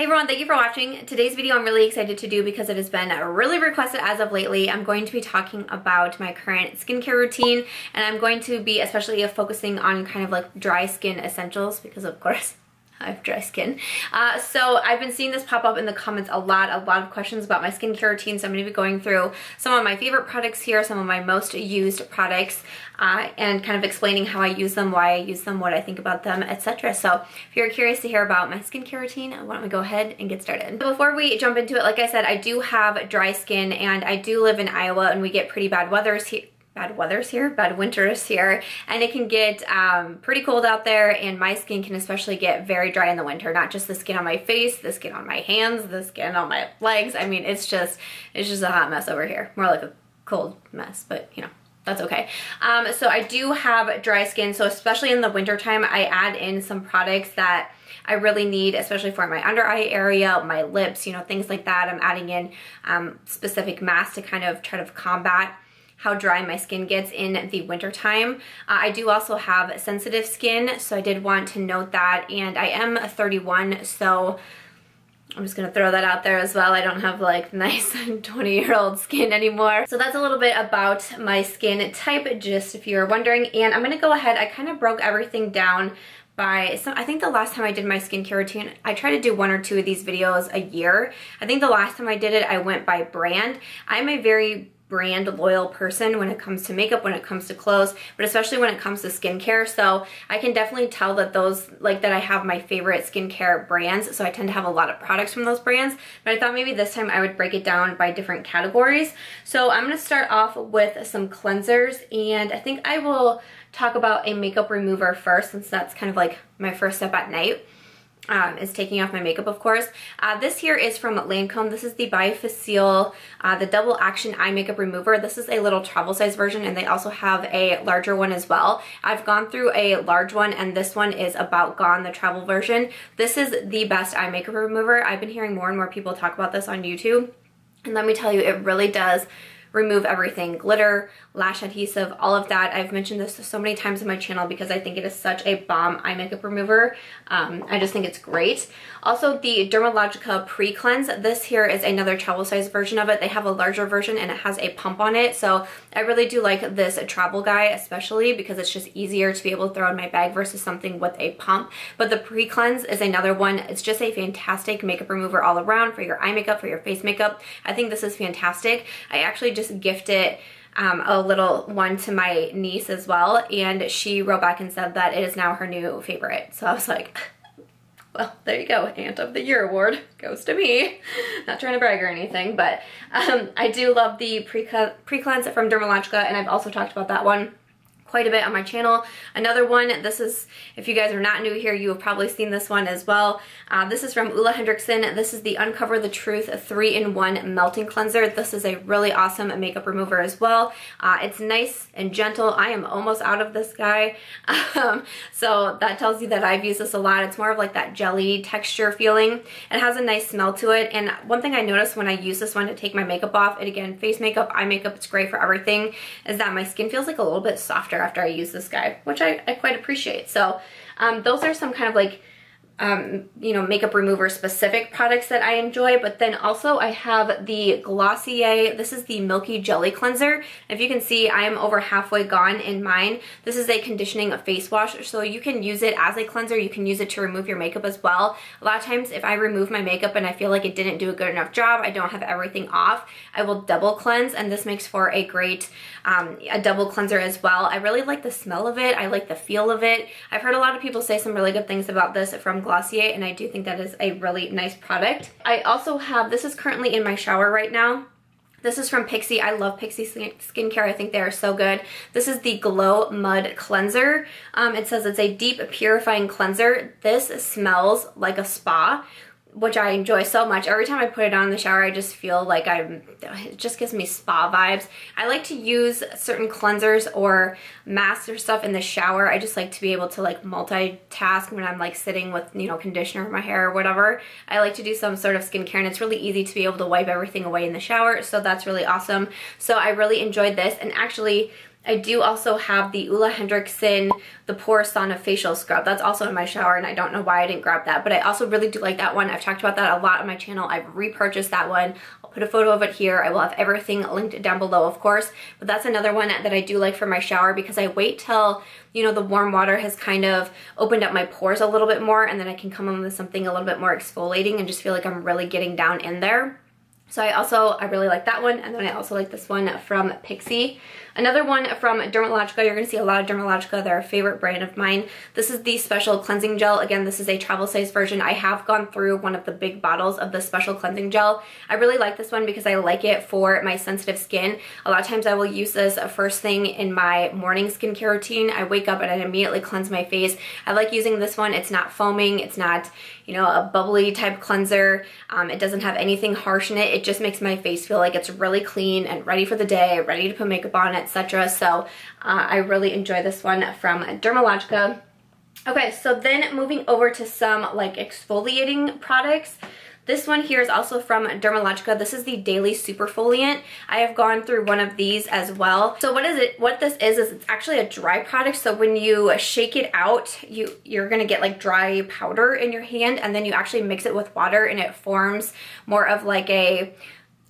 Hey everyone, thank you for watching. Today's video I'm really excited to do because it has been really requested as of lately. I'm going to be talking about my current skincare routine, and I'm going to be especially focusing on kind of like dry skin essentials because of course I have dry skin. So I've been seeing this pop up in the comments a lot of questions about my skincare routine, so I'm going to be going through some of my favorite products here, some of my most used products, and kind of explaining how I use them, why I use them, what I think about them, etc. So if you're curious to hear about my skincare routine, why don't we go ahead and get started. So before we jump into it, like I said, I do have dry skin and I do live in Iowa and we get pretty bad winters here, and it can get pretty cold out there, and my skin can especially get very dry in the winter. Not just the skin on my face, the skin on my hands, the skin on my legs. I mean, it's just a hot mess over here. More like a cold mess, but you know, that's okay. So I do have dry skin, so especially in the winter time, I add in some products that I really need, especially for my under eye area, my lips, you know, things like that. I'm adding in specific masks to kind of try to combat how dry my skin gets in the winter time. I do also have sensitive skin, so I did want to note that, and I am a 31, so I'm just gonna throw that out there as well. I don't have like nice 20-year-old skin anymore. So that's a little bit about my skin type, just if you're wondering. And I'm gonna go ahead, I kind of broke everything down by I think the last time I did my skincare routine, I try to do 1 or 2 of these videos a year. I think the last time I did it, I went by brand. I'm a very brand loyal person when it comes to makeup, when it comes to clothes, but especially when it comes to skincare. So I can definitely tell that that I have my favorite skincare brands. So I tend to have a lot of products from those brands, but I thought maybe this time I would break it down by different categories. So I'm going to start off with some cleansers, and I think I will talk about a makeup remover first, since that's kind of like my first step at night. Is taking off my makeup, of course. This here is from Lancome. This is the Bi-Facil, the double action eye makeup remover. This is a little travel size version, and they also have a larger one as well. I've gone through a large one, and this one is about gone, the travel version. This is the best eye makeup remover. I've been hearing more and more people talk about this on YouTube, and let me tell you, it really does remove everything. Glitter, lash adhesive, all of that. I've mentioned this so many times on my channel because I think it is such a bomb eye makeup remover. I just think it's great. Also, the Dermalogica Pre Cleanse. This here is another travel size version of it. They have a larger version and it has a pump on it. So I really do like this travel guy, especially because it's just easier to be able to throw in my bag versus something with a pump. But the Pre Cleanse is another one. It's just a fantastic makeup remover all around for your eye makeup, for your face makeup. I think this is fantastic. I actually just gifted a little one to my niece as well, and she wrote back and said that it is now her new favorite. So I was like, well, there you go, Aunt of the Year award goes to me. Not trying to brag or anything, but I do love the pre-cleanse from Dermalogica, and I've also talked about that one quite a bit on my channel. Another one, this is, if you guys are not new here, you have probably seen this one as well. This is from Olehenriksen. This is the Uncover the Truth 3-in-1 Melting Cleanser. This is a really awesome makeup remover as well. It's nice and gentle. I am almost out of this guy. So that tells you that I've used this a lot. It's more of like that jelly texture feeling. It has a nice smell to it. And one thing I noticed when I use this one to take my makeup off, and again, face makeup, eye makeup, it's great for everything, is that my skin feels like a little bit softer after I use this guy, which I quite appreciate. So those are some kind of like you know, makeup remover specific products that I enjoy. But then also I have the Glossier, this is the Milky Jelly Cleanser. If you can see, I am over halfway gone in mine. This is a conditioning face wash, so you can use it as a cleanser. You can use it to remove your makeup as well. A lot of times if I remove my makeup and I feel like it didn't do a good enough job, I don't have everything off, I will double cleanse, and this makes for a great a double cleanser as well. I really like the smell of it. I like the feel of it. I've heard a lot of people say some really good things about this from Glossier, and I do think that is a really nice product. I also have, this is currently in my shower right now. This is from Pixi. I love Pixi skincare. I think they are so good. This is the Glow Mud Cleanser. It says it's a deep purifying cleanser. This smells like a spa, which I enjoy so much. Every time I put it on in the shower, I just feel like it just gives me spa vibes. I like to use certain cleansers or masks or stuff in the shower. I just like to be able to like multitask when I'm like sitting with, you know, conditioner in my hair or whatever. I like to do some sort of skincare, and it's really easy to be able to wipe everything away in the shower, so that's really awesome. So I really enjoyed this, and actually I do also have the Olehenriksen the Pore Sauna Facial Scrub. That's also in my shower, and I don't know why I didn't grab that, but I also really do like that one. I've talked about that a lot on my channel. I've repurchased that one. I'll put a photo of it here. I will have everything linked down below, of course, but that's another one that I do like for my shower because I wait till, you know, the warm water has kind of opened up my pores a little bit more, and then I can come in with something a little bit more exfoliating and just feel like I'm really getting down in there. So I really like that one, and then I also like this one from Pixi. Another one from Dermalogica. You're going to see a lot of Dermalogica. They're a favorite brand of mine. This is the Special Cleansing Gel. Again, this is a travel size version. I have gone through one of the big bottles of the Special Cleansing Gel. I really like this one because I like it for my sensitive skin. A lot of times I will use this first thing in my morning skincare routine. I wake up and I immediately cleanse my face. I like using this one. It's not foaming. It's not, you know, a bubbly type cleanser. It doesn't have anything harsh in it. It just makes my face feel like it's really clean and ready for the day, ready to put makeup on, etc. So I really enjoy this one from Dermalogica. Okay, so then moving over to some like exfoliating products. This one here is also from Dermalogica. This is the Daily SuperFoliant. I have gone through one of these as well. So what this is it's actually a dry product. So when you shake it out, you're gonna get like dry powder in your hand, and then you actually mix it with water and it forms more of like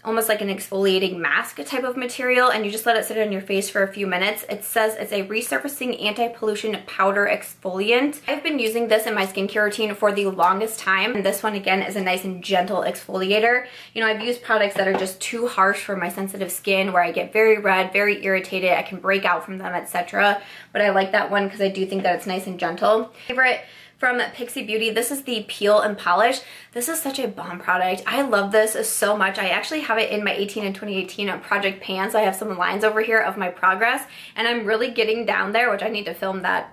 almost like an exfoliating mask type of material, and you just let it sit on your face for a few minutes. It says it's a resurfacing anti-pollution powder exfoliant. I've been using this in my skincare routine for the longest time, and this one again is a nice and gentle exfoliator. You know, I've used products that are just too harsh for my sensitive skin where I get very red, very irritated, I can break out from them, etc. But I like that one because I do think that it's nice and gentle. Favorite from Pixi Beauty, this is the Peel and Polish. This is such a bomb product. I love this so much. I actually have it in my 18 and 2018 project pans. I have some lines over here of my progress, and I'm really getting down there, which I need to film that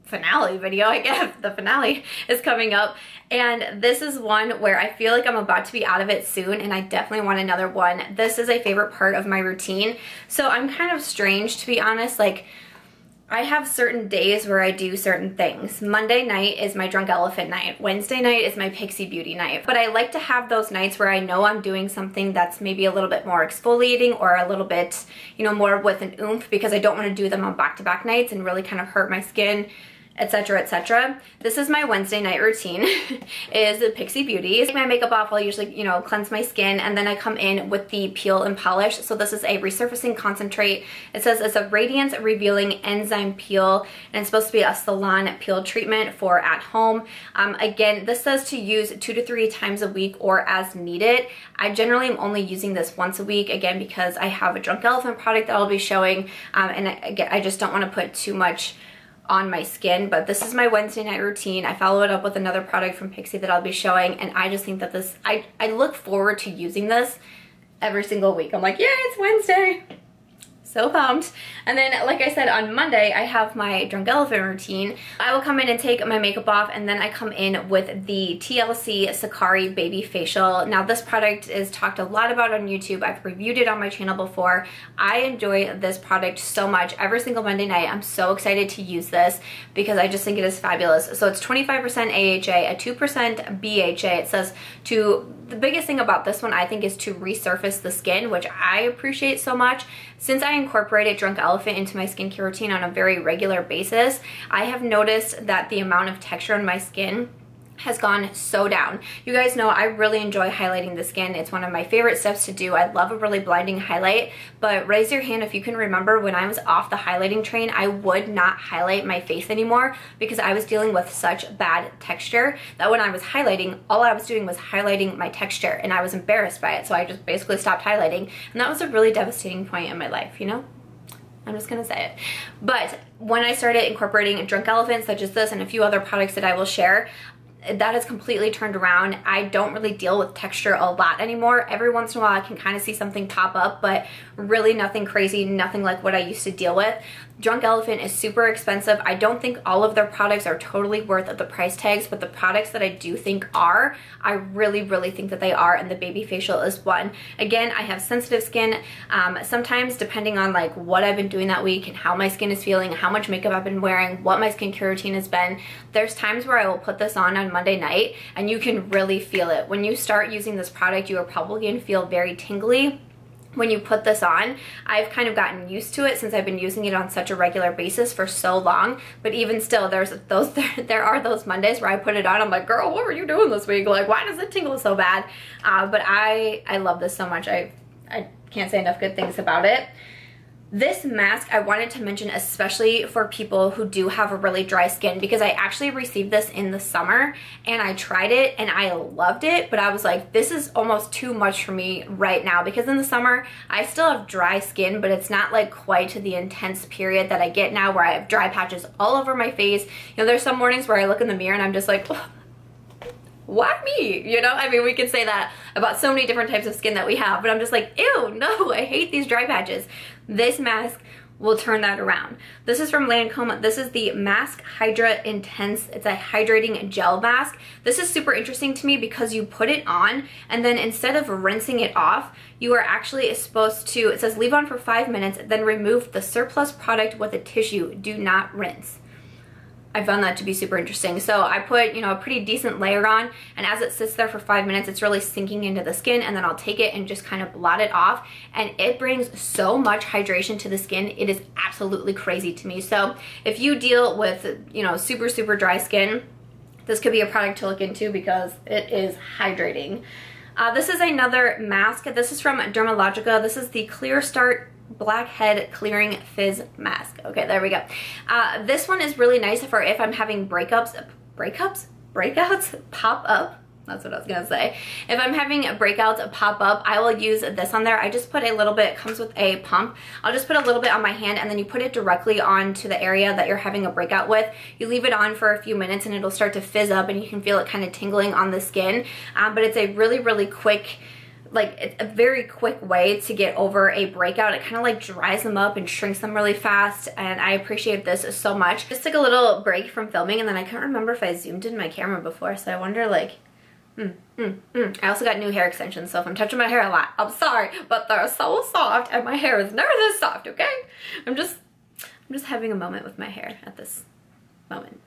finale video, I guess. The finale is coming up, and this is one where I feel like I'm about to be out of it soon, and I definitely want another one. This is a favorite part of my routine. So I'm kind of strange, to be honest. Like, I have certain days where I do certain things. Monday night is my Drunk Elephant night. Wednesday night is my Pixi Beauty night. But I like to have those nights where I know I'm doing something that's maybe a little bit more exfoliating or a little bit, you know, more with an oomph, because I don't want to do them on back-to-back nights and really kind of hurt my skin, etc, etc. This is my Wednesday night routine, is the Pixi Beauty. Take my makeup off, I'll usually, you know, cleanse my skin, and then I come in with the Peel and Polish. So this is a resurfacing concentrate. It says it's a radiance revealing enzyme peel, and it's supposed to be a salon peel treatment for at home. Again, this says to use 2 to 3 times a week or as needed. I generally am only using this once a week, again, because I have a Drunk Elephant product that I'll be showing, and I just don't want to put too much on my skin. But this is my Wednesday night routine. I follow it up with another product from Pixi that I'll be showing, and I just think that this, I look forward to using this every single week. I'm like, yeah, it's Wednesday. So pumped. And then, like I said, on Monday, I have my Drunk Elephant routine. I will come in and take my makeup off, and then I come in with the TLC Sakari BabyFacial. Now, this product is talked a lot about on YouTube. I've reviewed it on my channel before. I enjoy this product so much. Every single Monday night, I'm so excited to use this because I just think it is fabulous. So it's 25% AHA, a 2% BHA. It says the biggest thing about this one, I think, is to resurface the skin, which I appreciate so much. Since I incorporated Drunk Elephant into my skincare routine on a very regular basis, I have noticed that the amount of texture on my skin has gone so down. You guys know I really enjoy highlighting the skin. It's one of my favorite steps to do. I love a really blinding highlight, but raise your hand if you can remember when I was off the highlighting train, I would not highlight my face anymore because I was dealing with such bad texture that when I was highlighting, all I was doing was highlighting my texture, and I was embarrassed by it, so I just basically stopped highlighting, and that was a really devastating point in my life, you know? I'm just gonna say it. But when I started incorporating Drunk Elephant, such as this and a few other products that I will share, that has completely turned around. I don't really deal with texture a lot anymore. Every once in a while I can kind of see something pop up, but really nothing crazy, nothing like what I used to deal with. Drunk Elephant is super expensive. I don't think all of their products are totally worth the price tags, but the products that I do think are, I really, really think that they are, and the BabyFacial is one. Again, I have sensitive skin. Sometimes, depending on like what I've been doing that week and how my skin is feeling, how much makeup I've been wearing, what my skincare routine has been, there's times where I will put this on Monday night, and you can really feel it. When you start using this product, you are probably going to feel very tingly. when you put this on. I've kind of gotten used to it since I've been using it on such a regular basis for so long, but even still, there are those Mondays where I put it on, I'm like, girl, what were you doing this week? Like, why does it tingle so bad? But I love this so much. I can't say enough good things about it. This mask I wanted to mention especially for people who do have a really dry skin, because I actually received this in the summer and I tried it and I loved it, but I was like, this is almost too much for me right now, because in the summer I still have dry skin, but it's not like quite the intense period that I get now where I have dry patches all over my face. You know, there's some mornings where I look in the mirror and I'm just like, oh, why me? You know, I mean, we could say that about so many different types of skin that we have, but I'm just like, ew, no, I hate these dry patches. This mask will turn that around. This is from Lancome. This is the Mask Hydra Intense. It's a hydrating gel mask. This is super interesting to me because you put it on and then instead of rinsing it off, you are actually supposed to, it says leave on for 5 minutes, then remove the surplus product with a tissue. Do not rinse. I found that to be super interesting. So I put, you know, a pretty decent layer on, and as it sits there for 5 minutes, it's really sinking into the skin, and then I'll take it and just kind of blot it off, and it brings so much hydration to the skin. It is absolutely crazy to me. So if you deal with, you know, super dry skin, this could be a product to look into because it is hydrating. This is another mask. This is from Dermalogica. This is the Clear Start Blackhead Clearing Fizz Mask. Okay, there we go. This one is really nice for if I'm having breakouts pop up. That's what I was gonna say. If I'm having breakouts pop up, I will use this on there. I just put a little bit, it comes with a pump. I'll just put a little bit on my hand and then you put it directly onto the area that you're having a breakout with. You leave it on for a few minutes and it'll start to fizz up and you can feel it kind of tingling on the skin. But it's a really quick, like, it's a very quick way to get over a breakout. It kind of like dries them up and shrinks them really fast, and I appreciate this so much. Just took a little break from filming and then I can't remember if I zoomed in my camera before, so I wonder like, I also got new hair extensions, so if I'm touching my hair a lot, I'm sorry, but they're so soft and my hair is never this soft, okay? I'm just having a moment with my hair at this moment.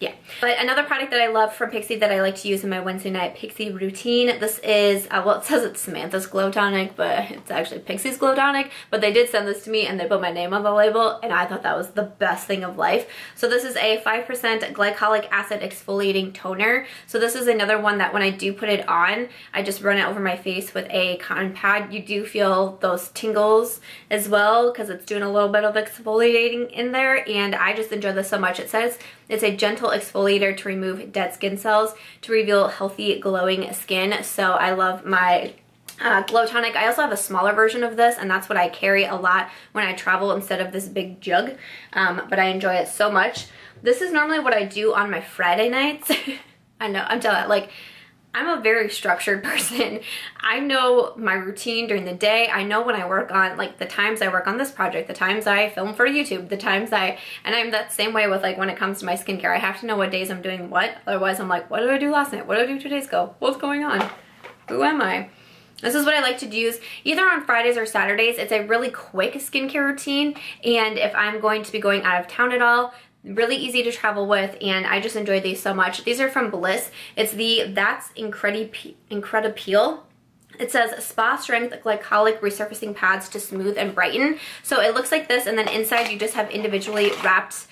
Yeah. But another product that I love from Pixi that I like to use in my Wednesday night Pixi routine, this is, well, it says it's Samantha's Glow Tonic, but it's actually Pixi's Glow Tonic, but they did send this to me and they put my name on the label, and I thought that was the best thing of life. So this is a 5% glycolic acid exfoliating toner. So this is another one that when I do put it on, I just run it over my face with a cotton pad. You do feel those tingles as well because it's doing a little bit of exfoliating in there, and I just enjoy this so much. It says it's a gentle exfoliator to remove dead skin cells to reveal healthy glowing skin. So I love my Glow Tonic. I also have a smaller version of this, and that's what I carry a lot when I travel instead of this big jug, but I enjoy it so much. This is normally what I do on my Friday nights. I know, I'm telling you, like, I'm a very structured person. I know my routine during the day. I know when I work on, like, the times I work on this project, the times I film for YouTube, the times and I'm that same way with, like, when it comes to my skincare. I have to know what days I'm doing what. Otherwise, I'm like, what did I do last night? What did I do 2 days ago? What's going on? Who am I? This is what I like to use either on Fridays or Saturdays. It's a really quick skincare routine, and if I'm going to be going out of town at all, really easy to travel with, and I just enjoy these so much. These are from Bliss. It's the That's Incredi Peel. It says spa strength glycolic resurfacing pads to smooth and brighten. So it looks like this, and then inside you just have individually wrapped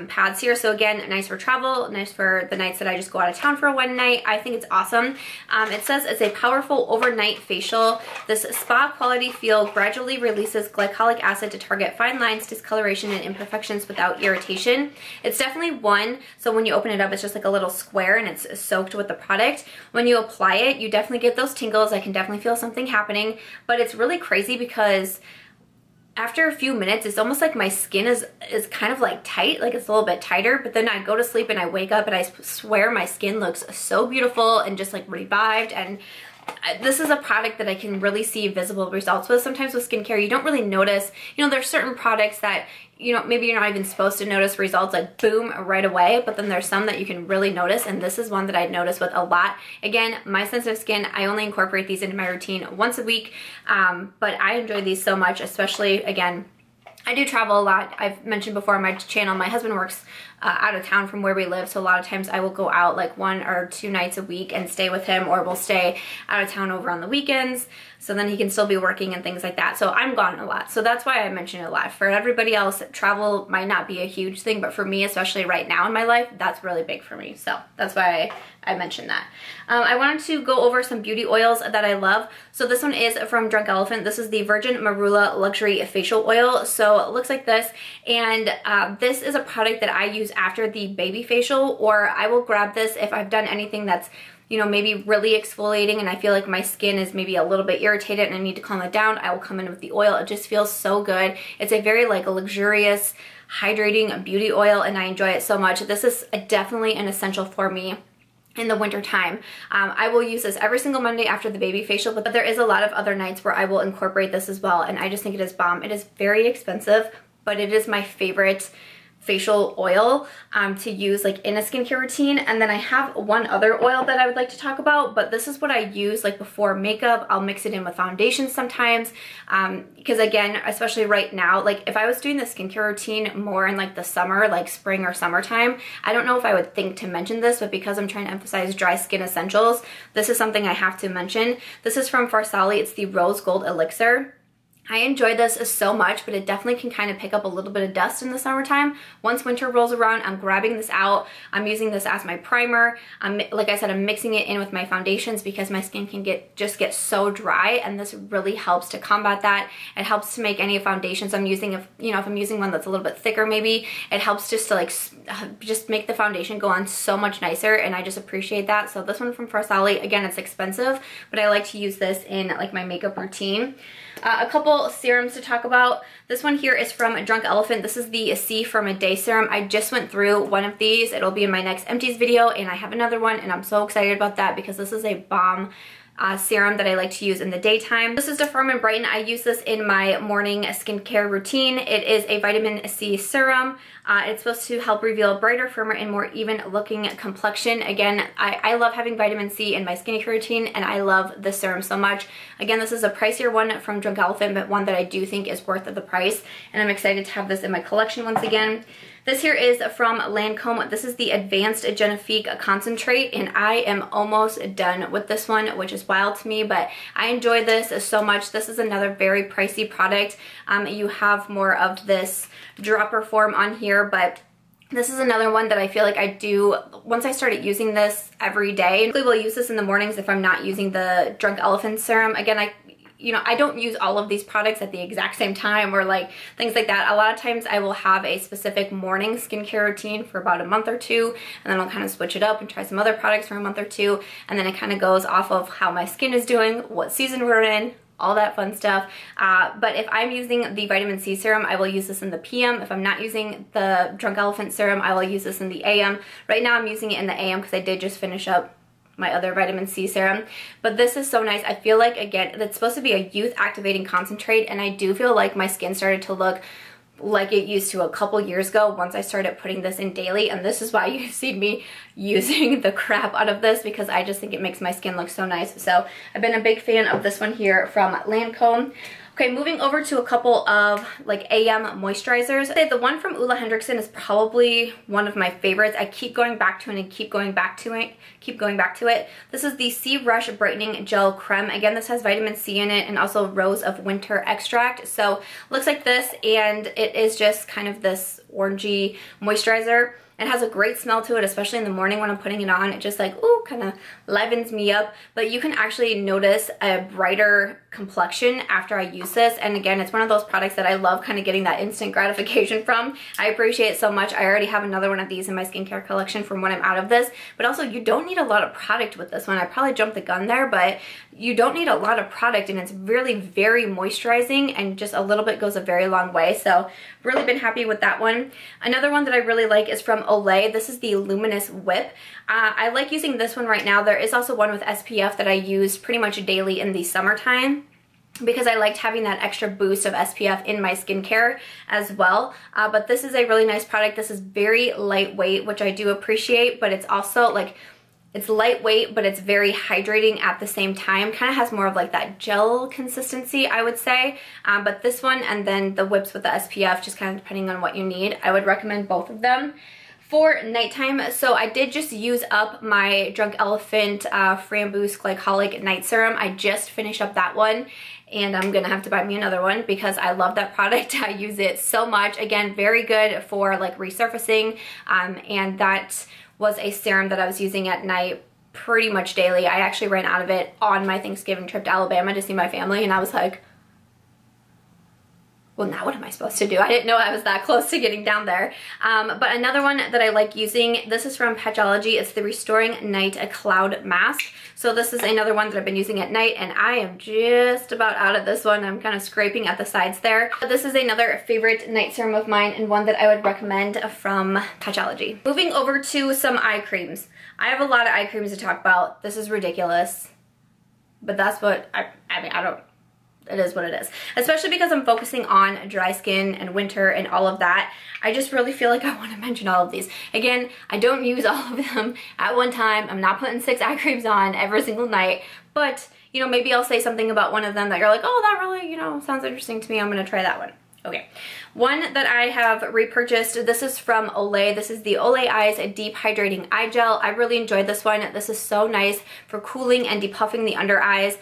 pads here. So again, nice for travel, nice for the nights that I just go out of town for one night. I think it's awesome. It says it's a powerful overnight facial. This spa quality feel gradually releases glycolic acid to target fine lines, discoloration, and imperfections without irritation. It's definitely one, so when you open it up, it's just like a little square and it's soaked with the product. When you apply it, you definitely get those tingles. I can definitely feel something happening, but it's really crazy because after a few minutes, it's almost like my skin is kind of like tight, like it's a little bit tighter, but then I go to sleep and I wake up and I swear my skin looks so beautiful and just like revived. And this is a product that I can really see visible results with. Sometimes with skincare, you don't really notice, you know, there's certain products that, you know, maybe you're not even supposed to notice results like boom right away, but then there's some that you can really notice, and this is one that I notice with a lot. Again, my sensitive skin, I only incorporate these into my routine once a week, but I enjoy these so much, especially, again, I do travel a lot. I've mentioned before on my channel, my husband works out of town from where we live, so a lot of times I will go out like 1 or 2 nights a week and stay with him, or we'll stay out of town over on the weekends, so then he can still be working and things like that. So I'm gone a lot, so that's why I mention it a lot. For everybody else, travel might not be a huge thing, but for me, especially right now in my life, that's really big for me, so that's why I mentioned that. I wanted to go over some beauty oils that I love. So this one is from Drunk Elephant. This is the Virgin Marula Luxury Facial Oil. So it looks like this, and this is a product that I use after the BabyFacial, or I will grab this if I've done anything that's, you know, maybe really exfoliating and I feel like my skin is maybe a little bit irritated and I need to calm it down. I will come in with the oil. It just feels so good. It's a very like luxurious, hydrating beauty oil, and I enjoy it so much. This is definitely an essential for me in the winter time. I will use this every single Monday after the BabyFacial, but there is a lot of other nights where I will incorporate this as well, and I just think it is bomb. It is very expensive, but it is my favorite facial oil to use like in a skincare routine. And then I have one other oil that I would like to talk about, but this is what I use like before makeup. I'll mix it in with foundation sometimes, because again, especially right now, like if I was doing the skincare routine more in like the summer, like spring or summertime, I don't know if I would think to mention this, but because I'm trying to emphasize dry skin essentials, this is something I have to mention. This is from Farsali. It's the Rose Gold Elixir. I enjoy this so much, but it definitely can kind of pick up a little bit of dust in the summertime. Once winter rolls around, I'm grabbing this out. I'm using this as my primer. Like I said, I'm mixing it in with my foundations because my skin can just get so dry, and this really helps to combat that. It helps to make any foundations I'm using, if I'm using one that's a little bit thicker maybe, it helps just to like just make the foundation go on so much nicer, and I just appreciate that. So this one from Farsali, again, it's expensive, but I like to use this in like my makeup routine. A couple serums to talk about. This one here is from Drunk Elephant. This is the C from a Day serum. I just went through one of these. It'll be in my next empties video, and I have another one, and I'm so excited about that because this is a bomb serum that I like to use in the daytime. This is to Firm and Brighten. I use this in my morning skincare routine. It is a vitamin C serum. It's supposed to help reveal brighter, firmer, and more even looking complexion. Again, I love having vitamin C in my skincare routine, and I love this serum so much. Again, this is a pricier one from Drunk Elephant, but one that I do think is worth the price, and I'm excited to have this in my collection once again. This here is from Lancome. This is the Advanced Genifique Concentrate, and I am almost done with this one, which is wild to me, but I enjoy this so much. This is another very pricey product. You have more of this dropper form on here, but this is another one that I feel like I do, once I started using this every day. I will use this in the mornings if I'm not using the Drunk Elephant serum. Again, I don't use all of these products at the exact same time or like things like that. A lot of times I will have a specific morning skincare routine for about a month or two, and then I'll kind of switch it up and try some other products for a month or two, and then it kind of goes off of how my skin is doing, what season we're in, all that fun stuff. But if I'm using the vitamin C serum, I will use this in the PM. If I'm not using the Drunk Elephant serum, I will use this in the AM. Right now I'm using it in the AM because I did just finish up my other vitamin C serum, but this is so nice. I feel like, again, it's supposed to be a youth activating concentrate, and I do feel like my skin started to look like it used to a couple years ago once I started putting this in daily, and this is why you see me using the crap out of this, because I just think it makes my skin look so nice. So I've been a big fan of this one here from Lancome. Okay, moving over to a couple of like AM moisturizers. The one from Olehenriksen is probably one of my favorites. I keep going back to it and keep going back to it. This is the C Rush Brightening Gel Creme. Again, this has vitamin C in it and also Rose of Winter extract. So looks like this, and it is just kind of this orangey moisturizer. It has a great smell to it, especially in the morning when I'm putting it on. It just like, ooh, kind of livens me up. But you can actually notice a brighter complexion after I use this. And again, it's one of those products that I love kind of getting that instant gratification from. I appreciate it so much. I already have another one of these in my skincare collection from when I'm out of this. But also, you don't need a lot of product with this one. I probably jumped the gun there, but you don't need a lot of product, and it's really very moisturizing, and just a little bit goes a very long way. So really been happy with that one. Another one that I really like is from Olay. This is the Luminous Whip. I like using this one right now. There is also one with SPF that I use pretty much daily in the summertime, because I liked having that extra boost of SPF in my skincare as well. But this is a really nice product. This is very lightweight, which I do appreciate, but it's also like, it's lightweight, but it's very hydrating at the same time. Kind of has more of like that gel consistency, I would say. But this one, and then the whips with the SPF, just kind of depending on what you need. I would recommend both of them. for nighttime. So I did just use up my Drunk Elephant Framboos Glycolic Night Serum. I just finished up that one, and I'm gonna have to buy me another one because I love that product. I use it so much. Again, very good for like resurfacing, and that was a serum that I was using at night pretty much daily. I actually ran out of it on my Thanksgiving trip to Alabama to see my family, and I was like, well, now what am I supposed to do? I didn't know I was that close to getting down there. But another one that I like using, this is from Patchology. It's the Restoring Night Cloud Mask. So this is another one that I've been using at night, and I am just about out of this one. I'm kind of scraping at the sides there. But this is another favorite night serum of mine, and one that I would recommend from Patchology. Moving over to some eye creams. I have a lot of eye creams to talk about. This is ridiculous, but that's what I mean, I don't, it is what it is. Especially because I'm focusing on dry skin and winter and all of that. I just really feel like I want to mention all of these. Again, I don't use all of them at one time. I'm not putting 6 eye creams on every single night, but you know, maybe I'll say something about one of them that you're like, oh, that really, you know, sounds interesting to me. I'm gonna try that one. Okay, one that I have repurchased, this is from Olay. This is the Olay Eyes Deep Hydrating Eye Gel. I really enjoyed this one. This is so nice for cooling and depuffing the under eyes.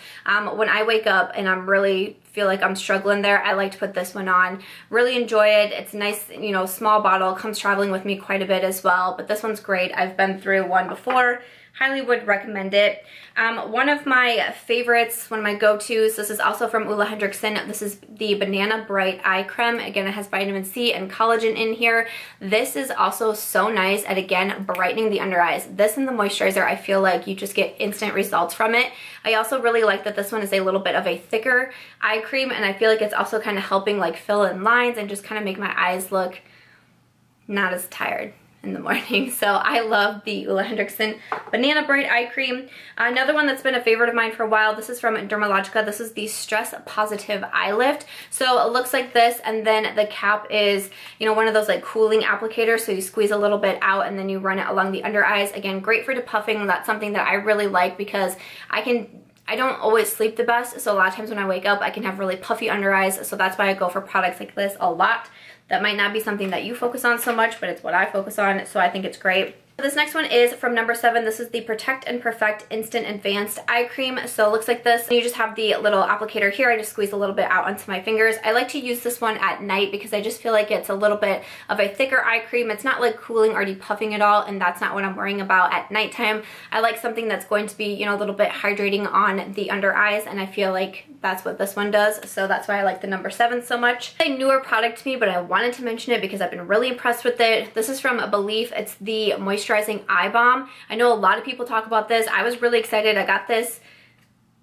When I wake up and I'm really feel like I'm struggling there, I like to put this one on. Really enjoy it. It's nice, you know, small bottle, comes traveling with me quite a bit as well, but this one's great. I've been through one before. Highly would recommend it. One of my favorites, one of my go-tos, this is also from Olehenriksen. This is the Banana Bright Eye Creme. Again, it has vitamin C and collagen in here. This is also so nice at, again, brightening the under eyes. This and the moisturizer, I feel like you just get instant results from it. I also really like that this one is a little bit of a thicker eye cream, and I feel like it's also kind of helping like fill in lines and just kind of make my eyes look not as tired in the morning. So I love the Olehenriksen Banana Bright Eye Cream. Another one that's been a favorite of mine for a while, this is from Dermalogica. This is the Stress Positive Eye Lift. So it looks like this, and then the cap is, you know, one of those like cooling applicators, so you squeeze a little bit out and then you run it along the under eyes. Again, great for depuffing. That's something that I really like because I don't always sleep the best, so a lot of times when I wake up I can have really puffy under eyes, so that's why I go for products like this a lot. That might not be something that you focus on so much, but it's what I focus on, so I think it's great. This next one is from number 7. This is the Protect and Perfect Instant Advanced Eye Cream. So it looks like this. You just have the little applicator here. I just squeeze a little bit out onto my fingers. I like to use this one at night because I just feel like it's a little bit of a thicker eye cream. It's not like cooling or depuffing at all, and that's not what I'm worrying about at nighttime. I like something that's going to be, you know, a little bit hydrating on the under eyes, and I feel like that's what this one does. So that's why I like the number 7 so much. It's a newer product to me, but I wanted to mention it because I've been really impressed with it. This is from Belief. It's the Moisturizing Eye Balm. I know a lot of people talk about this. I was really excited. I got this,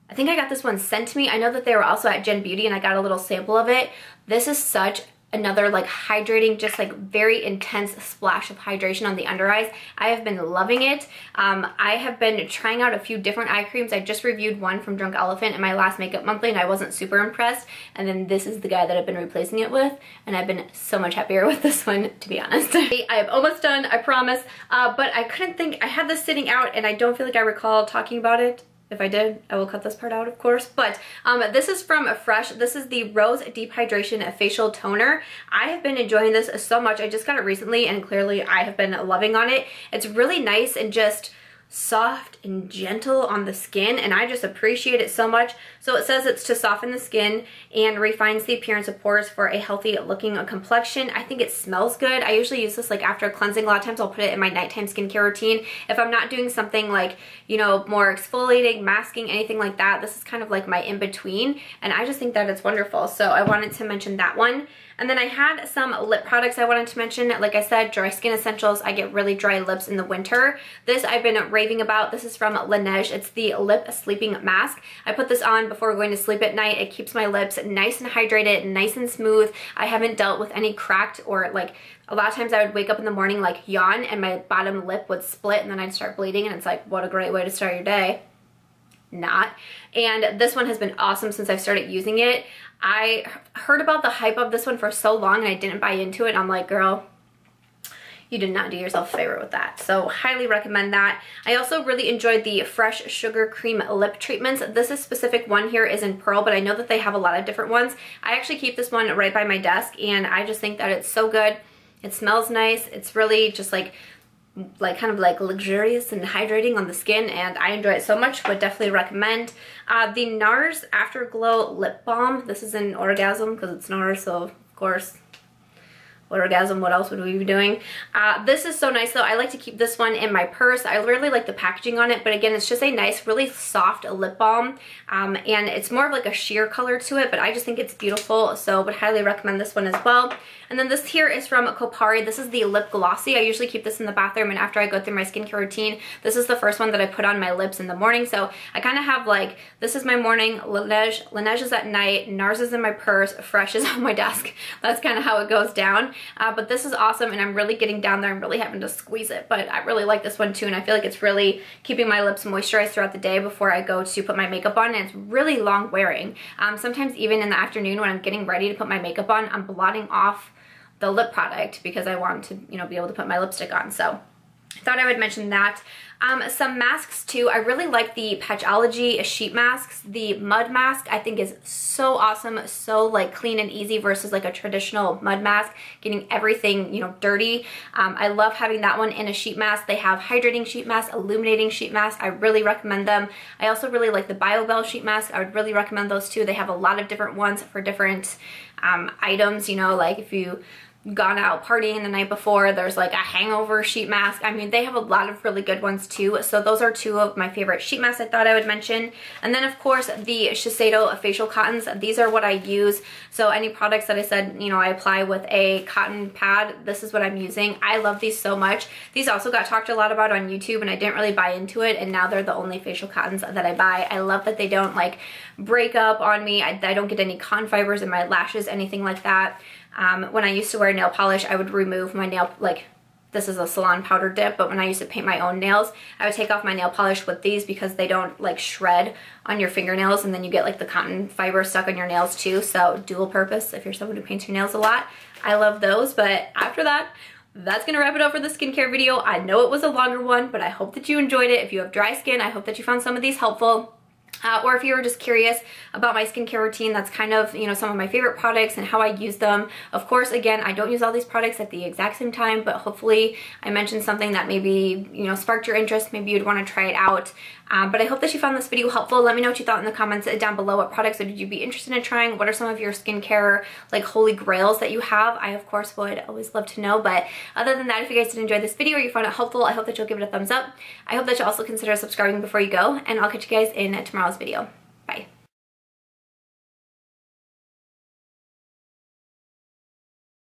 I think I got this one sent to me. I know that they were also at Gen Beauty and I got a little sample of it. This is such another like hydrating, just like very intense splash of hydration on the under eyes. I have been loving it. I have been trying out a few different eye creams. I just reviewed one from Drunk Elephant in my last Makeup Monthly and I wasn't super impressed. And then this is the guy that I've been replacing it with, and I've been so much happier with this one, to be honest. I am almost done, I promise. But I couldn't think, I had this sitting out and I don't feel like I recall talking about it. If I did, I will cut this part out, of course. But this is from Fresh. This is the Rose Deep Hydration Facial Toner. I have been enjoying this so much. I just got it recently and clearly I have been loving on it. It's really nice and just soft and gentle on the skin, and I just appreciate it so much. So it says it's to soften the skin and refines the appearance of pores for a healthy looking complexion. I think it smells good. I usually use this like after cleansing. A lot of times I'll put it in my nighttime skincare routine. If I'm not doing something like, you know, more exfoliating, masking, anything like that, this is kind of like my in-between, and I just think that it's wonderful. So I wanted to mention that one. And then I had some lip products I wanted to mention. Like I said, Dry Skin Essentials. I get really dry lips in the winter. This I've been raving about. This is from Laneige. It's the Lip Sleeping Mask. I put this on before going to sleep at night. It keeps my lips nice and hydrated, nice and smooth. I haven't dealt with any cracked or like, a lot of times I would wake up in the morning like yawn and my bottom lip would split and then I'd start bleeding, and it's like, what a great way to start your day. Not. And this one has been awesome since I've started using it. I heard about the hype of this one for so long and I didn't buy into it. I'm like, girl, you did not do yourself a favor with that. So highly recommend that. I also really enjoyed the Fresh Sugar Cream Lip Treatments. This is specific one here is in Pearl, but I know that they have a lot of different ones. I actually keep this one right by my desk and I just think that it's so good. It smells nice. It's really just like like kind of like luxurious and hydrating on the skin, and I enjoy it so much. Would definitely recommend. The NARS Afterglow Lip Balm. This is an Orgasm because it's NARS, so of course Orgasm, what else would we be doing? This is so nice though. I like to keep this one in my purse. I really like the packaging on it, but again, it's just a nice, really soft lip balm, and it's more of like a sheer color to it, but I just think it's beautiful, so would highly recommend this one as well. And then this here is from Kopari. This is the Lip Glossy. I usually keep this in the bathroom, and after I go through my skincare routine, this is the first one that I put on my lips in the morning. So I kind of have like, this is my morning, Laneige is at night, NARS is in my purse, Fresh is on my desk. That's kind of how it goes down. But this is awesome, and I'm really getting down there. I'm really having to squeeze it, but I really like this one too, and I feel like it's really keeping my lips moisturized throughout the day before I go to put my makeup on, and it's really long wearing. Sometimes even in the afternoon when I'm getting ready to put my makeup on, I'm blotting off the lip product because I want to, you know, be able to put my lipstick on. So I thought I would mention that. Some masks too. I really like the Patchology sheet masks. The mud mask I think is so awesome, so like clean and easy versus like a traditional mud mask, getting everything, you know, dirty. I love having that one in a sheet mask. They have hydrating sheet mask, illuminating sheet mask. I really recommend them. I also really like the BioBell sheet mask. I would really recommend those too. They have a lot of different ones for different items, you know, like if you gone out partying the night before, there's like a hangover sheet mask. I mean, they have a lot of really good ones too. So those are two of my favorite sheet masks I thought I would mention. And then of course the Shiseido facial cottons. These are what I use. So any products that I said, you know, I apply with a cotton pad, this is what I'm using. I love these so much. These also got talked a lot about on YouTube, and I didn't really buy into it, and now they're the only facial cottons that I buy. I love that they don't like break up on me. I don't get any con fibers in my lashes, anything like that. When I used to wear nail polish, I would remove my nail, like this is a salon powder dip, but when I used to paint my own nails, I would take off my nail polish with these because they don't like shred on your fingernails, and then you get like the cotton fiber stuck on your nails too. So dual purpose if you're someone who paints your nails a lot. I love those. But after that, that's gonna wrap it up for the skincare video. I know it was a longer one, but I hope that you enjoyed it. If you have dry skin, I hope that you found some of these helpful. Or if you were just curious about my skincare routine, that's kind of, you know, some of my favorite products and how I use them. Of course, again, I don't use all these products at the exact same time, but hopefully I mentioned something that maybe, you know, sparked your interest. Maybe you'd want to try it out. But I hope that you found this video helpful. Let me know what you thought in the comments down below. What products would you be interested in trying? What are some of your skincare like holy grails that you have? I of course would always love to know. But other than that, if you guys did enjoy this video or you found it helpful, I hope that you'll give it a thumbs up. I hope that you'll also consider subscribing before you go, and I'll catch you guys in tomorrow's video.